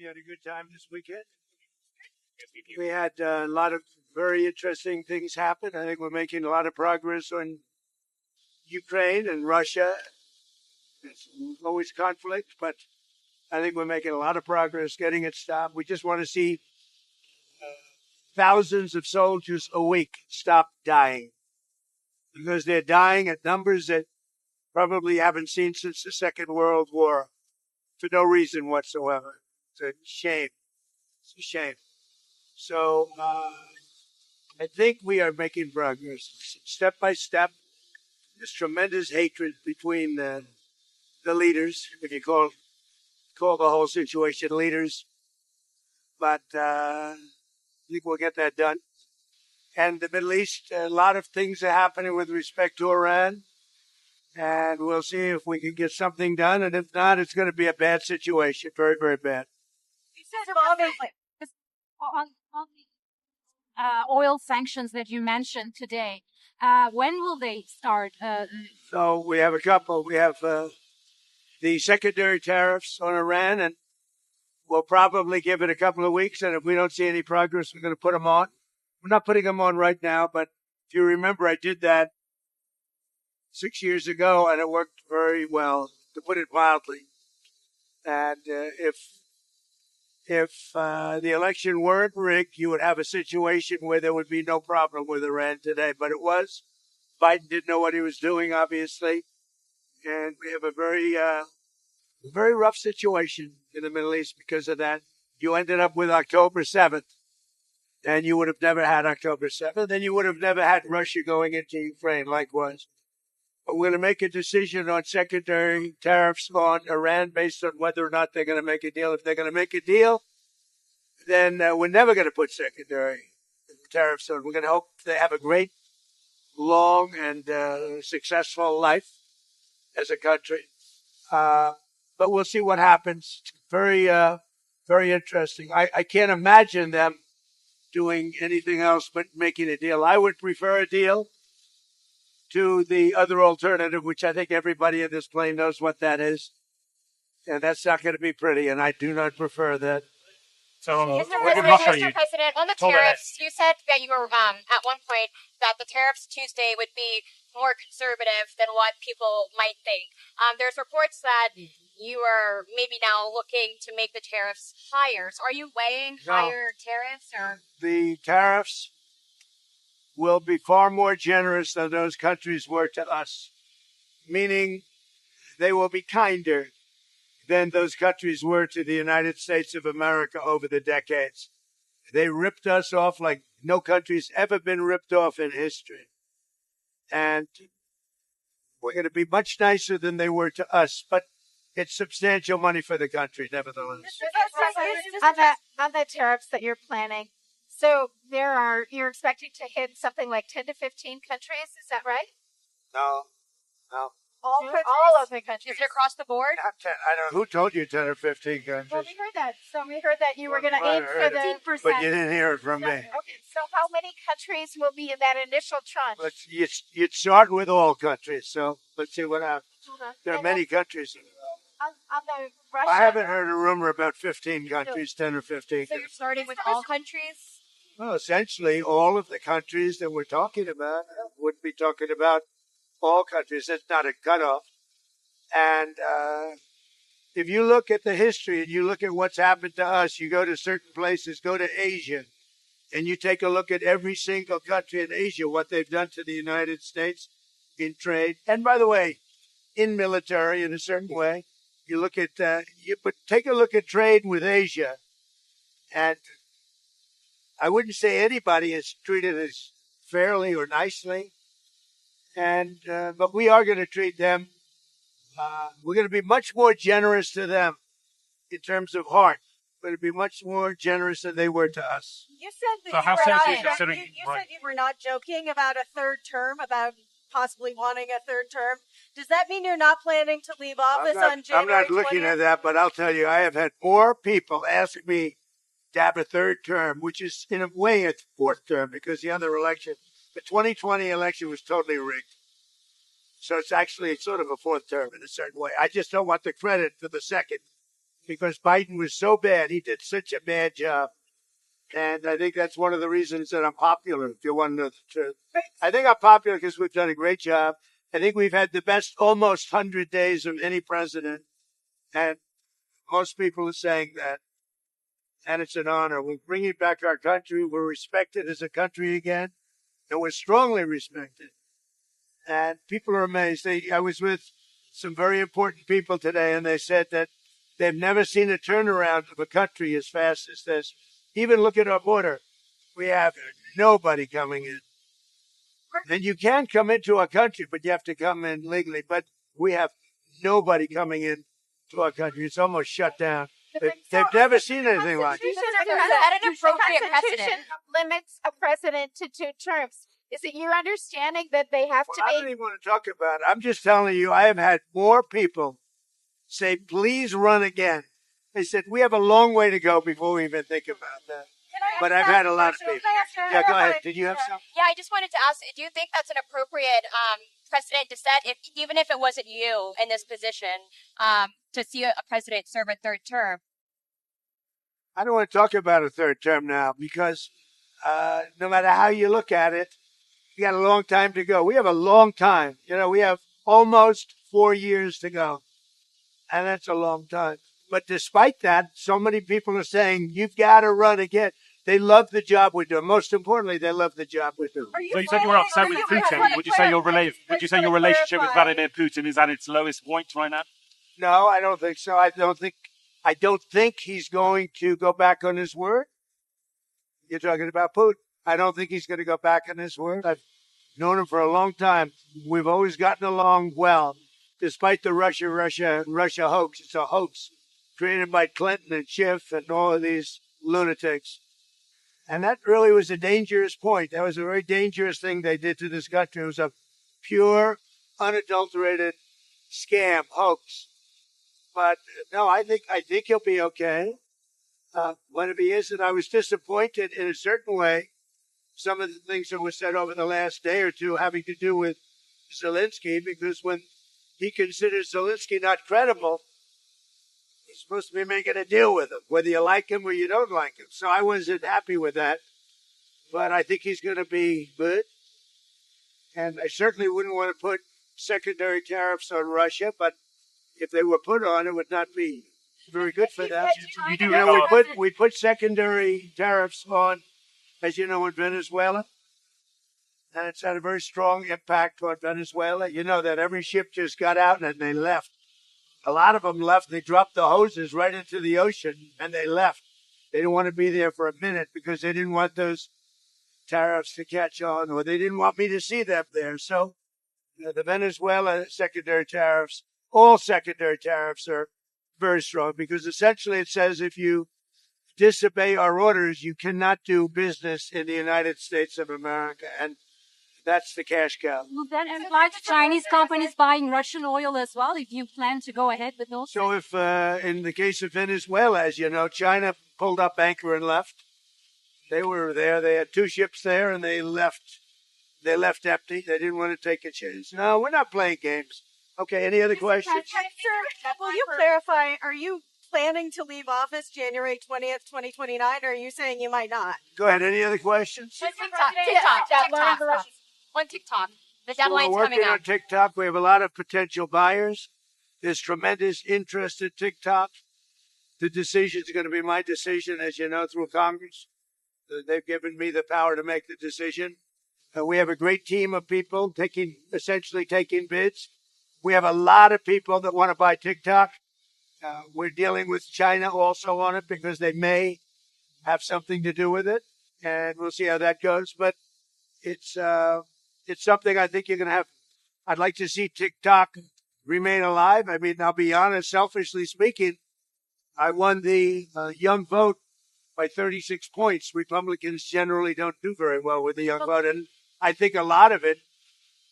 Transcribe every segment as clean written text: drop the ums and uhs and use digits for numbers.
had a good time this weekend. We had a lot of very interesting things happen. I think we're making a lot of progress on Ukraine and Russia. It's always conflict, but I think we're making a lot of progress getting it stopped. We just want to see thousands of soldiers a week stop dying because they're dying at numbers that probably haven't seen since the Second World War for no reason whatsoever. It's a shame. It's a shame. So I think we are making progress step by step. There's tremendous hatred between the leaders, if you call the whole situation leaders. But I think we'll get that done. And the Middle East, a lot of things are happening with respect to Iran. And we'll see if we can get something done. And if not, it's going to be a bad situation. Very, very bad. You said on the oil sanctions that you mentioned today, when will they start? So we have a couple. We have the secondary tariffs on Iran, and we'll probably give it a couple of weeks. And if we don't see any progress, we're going to put them on. We're not putting them on right now, but if you remember, I did that 6 years ago, and it worked very well, to put it mildly. And if the election weren't rigged, you would have a situation where there would be no problem with Iran today. But it was. Biden didn't know what he was doing, obviously. And we have a very rough situation in the Middle East because of that. You ended up with October 7th, and you would have never had October 7th, and you would have never had Russia going into Ukraine likewise. But we're going to make a decision on secondary tariffs on Iran based on whether or not they're going to make a deal. If they're going to make a deal, then we're never going to put secondary tariffs on. We're going to hope they have a great, long, and successful life as a country. But we'll see what happens. Very, very interesting. I can't imagine them doing anything else but making a deal. I would prefer a deal to the other alternative, which I think everybody in this plane knows what that is. And that's not going to be pretty, and I do not prefer that. So, Mr. President, on the tariffs, you said that you were at one point that the tariffs Tuesday would be more conservative than what people might think. There's reports that you are maybe now looking to make the tariffs higher. So are you weighing higher tariffs? Or the tariffs will be far more generous than those countries were to us, meaning they will be kinder than those countries were to the United States of America over the decades. They ripped us off like no country's ever been ripped off in history. And we're going to be much nicer than they were to us, but it's substantial money for the country, nevertheless. On the tariffs that you're planning, so you're expecting to hit something like 10 to 15 countries, is that right? No. All of the countries. is it across the board? Not 10. I don't know. Who told you 10 or 15 countries? Well, we heard that. So we heard that you were going to aim for the 15%. But you didn't hear it from me. Okay, so how many countries will be in that initial tranche? You'd start with all countries, so let's see what happens. There are many countries. On the Russia, I haven't heard a rumor about 15 countries, 10 or 15. So you're starting with all countries? Well, essentially, all of the countries that we're talking about would be talking about all countries. That's not a cutoff. And if you look at the history and you look at what's happened to us, you go to certain places, go to Asia, and you take a look at every single country in Asia, what they've done to the United States in trade. And by the way, in military in a certain way, you look at, but take a look at trade with Asia. And I wouldn't say anybody is treated as fairly or nicely. And but we are going to treat them. We're going to be much more generous to them in terms of heart. We're going to be much more generous than they were to us. You said that you were not joking about a third term, about possibly wanting a third term. Does that mean you're not planning to leave office on January 20th? I'm not looking at that, but I'll tell you, I have had more people ask me to have a third term, which is in a way a fourth term because the other election, the 2020 election was totally rigged. So it's actually sort of a fourth term in a certain way. I just don't want the credit for the second. because Biden was so bad. He did such a bad job. And I think that's one of the reasons that I'm popular, if you want to know the truth. I think I'm popular because we've done a great job. I think we've had the best almost 100 days of any president. And most people are saying that. And it's an honor. We're bringing back our country. We're respected as a country again. And we're strongly respected. And people are amazed. I was with some very important people today, and they said that they've never seen a turnaround of a country as fast as this. Even look at our border. We have nobody coming in. And you can come into our country, but you have to come in legally. But we have nobody coming in to our country. It's almost shut down. They've never seen anything like it. The Constitution limits a president to 2 terms. Is it your understanding that they have to I be? don't even want to talk about it. I'm just telling you, I have had more people say, please run again. They said, we have a long way to go before we even think about that. But I've had a lot of people. Yeah, go ahead. Did you have something? Yeah, I just wanted to ask, do you think that's an appropriate precedent to set, even if it wasn't you in this position, to see a president serve a 3rd term? I don't want to talk about a 3rd term now because no matter how you look at it, you got a long time to go. We have a long time. We have almost 4 years to go. And that's a long time. But despite that, so many people are saying, you've got to run again. They love the job we do. Most importantly, they love the job we do. So you said you were upset with Putin. Would you say your relationship with Vladimir Putin is at its lowest point right now? No, I don't think so. I don't think he's going to go back on his word. You're talking about Putin. I don't think he's going to go back on his word. I've known him for a long time. We've always gotten along well, despite the Russia hoax. It's a hoax created by Clinton and Schiff and all of these lunatics. And that really was a dangerous point. That was a very dangerous thing they did to this country. It was a pure, unadulterated scam, hoax. But no, I think he'll be okay. When he isn't, I was disappointed in a certain way. Some of the things that were said over the last day or two having to do with Zelensky, because when he considers Zelensky not credible, he's supposed to be making a deal with him, whether you like him or you don't like him. So I wasn't happy with that. But I think he's going to be good. And I certainly wouldn't want to put secondary tariffs on Russia, but if they were put on, it would not be very good for them. We put secondary tariffs on, as you know, in Venezuela. And it's had a very strong impact on Venezuela. You know that every ship just got out and they left. A lot of them left. They dropped the hoses right into the ocean and they left. They didn't want to be there for a minute because they didn't want those tariffs to catch on, or they didn't want me to see them there. So the Venezuela secondary tariffs, all secondary tariffs are very strong because essentially it says if you disobey our orders, you cannot do business in the United States of America. And that's the cash cow. Will that imply to Chinese companies buying Russian oil as well, if you plan to go ahead with those? So if, in the case of Venezuela, as you know, China pulled up anchor and left. They were there. They had 2 ships there, and they left. They left empty. They didn't want to take a chance. No, we're not playing games. Okay, any other questions? Sir, will you clarify, are you planning to leave office January 20th, 2029, or are you saying you might not? Go ahead. Any other questions? TikTok. On TikTok. The deadline's we're coming working up. on TikTok. We have a lot of potential buyers. There's tremendous interest in TikTok. The decision is going to be my decision, as you know, through Congress. They've given me the power to make the decision. We have a great team of people essentially taking bids. We have a lot of people that want to buy TikTok. We're dealing with China also on it because they may have something to do with it, and we'll see how that goes. But it's something I think you're going to have. I'd like to see TikTok remain alive. I mean, I'll be honest, selfishly speaking, I won the young vote by 36 points. Republicans generally don't do very well with the young vote, and I think a lot of it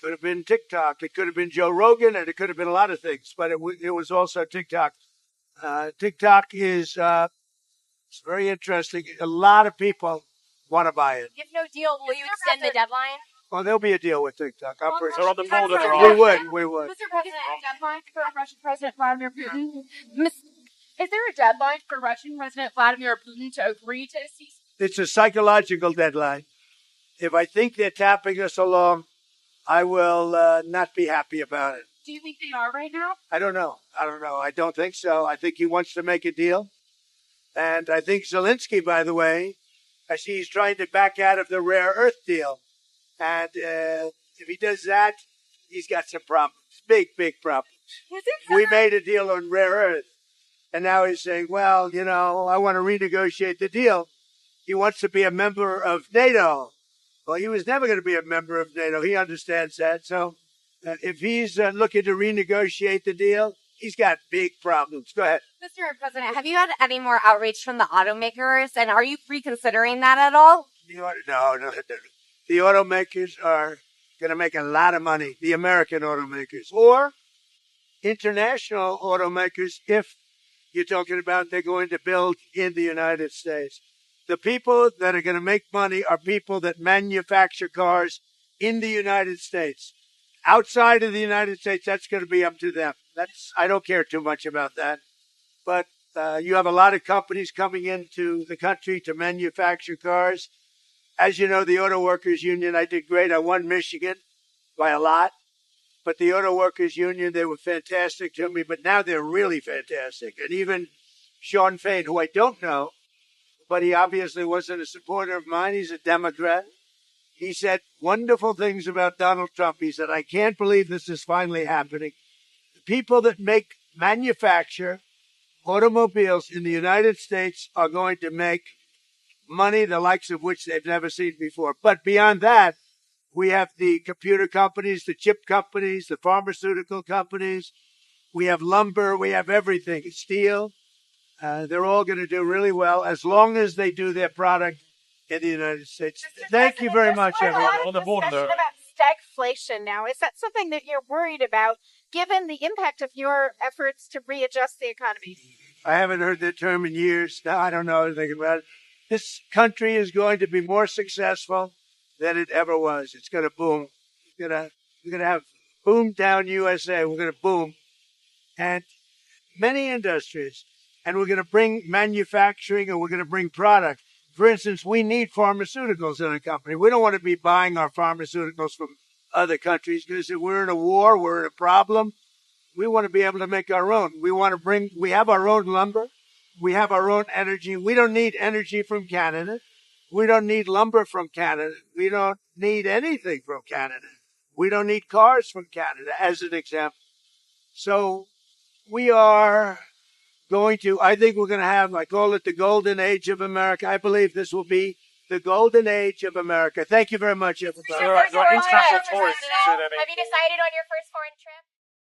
could have been TikTok. It could have been Joe Rogan, and it could have been a lot of things, but it was also TikTok. TikTok is it's very interesting. A lot of want to buy it. If no deal, will you extend the deadline? Well, there'll be a deal with TikTok. So on the poll that We would. Mr. President, deadline for Russian President Vladimir Putin. Is there a deadline for Russian President Vladimir Putin to agree to cease? It's a psychological deadline. If I think they're tapping us along, I will not be happy about it. Do you think they are right now? I don't know. I don't think so. I think he wants to make a deal. And I think Zelensky, by the way, I see he's trying to back out of the rare earth deal. And if he does that, he's got some problems. Big problems. We made a deal on rare earth. And now he's saying, well, I want to renegotiate the deal. He wants to be a member of NATO. Well, he was never going to be a member of NATO. He understands that. So if he's looking to renegotiate the deal, he's got big problems. Go ahead. Mr. President, have you had any more outreach from the automakers, and are you reconsidering that at all? No. The automakers are going to make a lot of money, the American automakers, or international automakers, if you're talking about they're going to build in the United States. The people that are going to make money are people that manufacture cars in the United States. Outside of the United States, that's going to be up to them. I don't care too much about that. But you have a lot of companies coming into the country to manufacture cars. As you know, the Auto Workers Union, I did great. I won Michigan by a lot. But the Auto Workers Union, they were fantastic to me. But now they're really fantastic. And even Sean Fain, who I don't know, but he obviously wasn't a supporter of mine. He's a Democrat. He said wonderful things about Donald Trump. He said, I can't believe this is finally happening. The people that manufacture automobiles in the United States are going to make money, the likes of which they've never seen before. But beyond that, we have the computer companies, the chip companies, the pharmaceutical companies. We have lumber. We have everything. Steel. They're all going to do really well as long as they do their product in the United States. Thank you very much, everyone. On the board about stagflation now. Is that something that you're worried about, given the impact of your efforts to readjust the economy? I haven't heard that term in years. Now I don't know anything about it. This country is going to be more successful than it ever was. It's going to boom. We're going to have boom down USA. We're going to boom. And many industries. And we're going to bring manufacturing and we're going to bring product. For instance, we need pharmaceuticals in our company. We don't want to be buying our pharmaceuticals from other countries because if we're in a war, we're in a problem. We want to be able to make our own. We have our own lumber. We have our own energy. We don't need energy from Canada. We don't need lumber from Canada. We don't need anything from Canada. We don't need cars from Canada, as an example. So we are I think we're going to have, I call it the golden age of America. I believe this will be the golden age of America. Thank you very much, everybody. International tourists. Have you decided on your first foreign trip?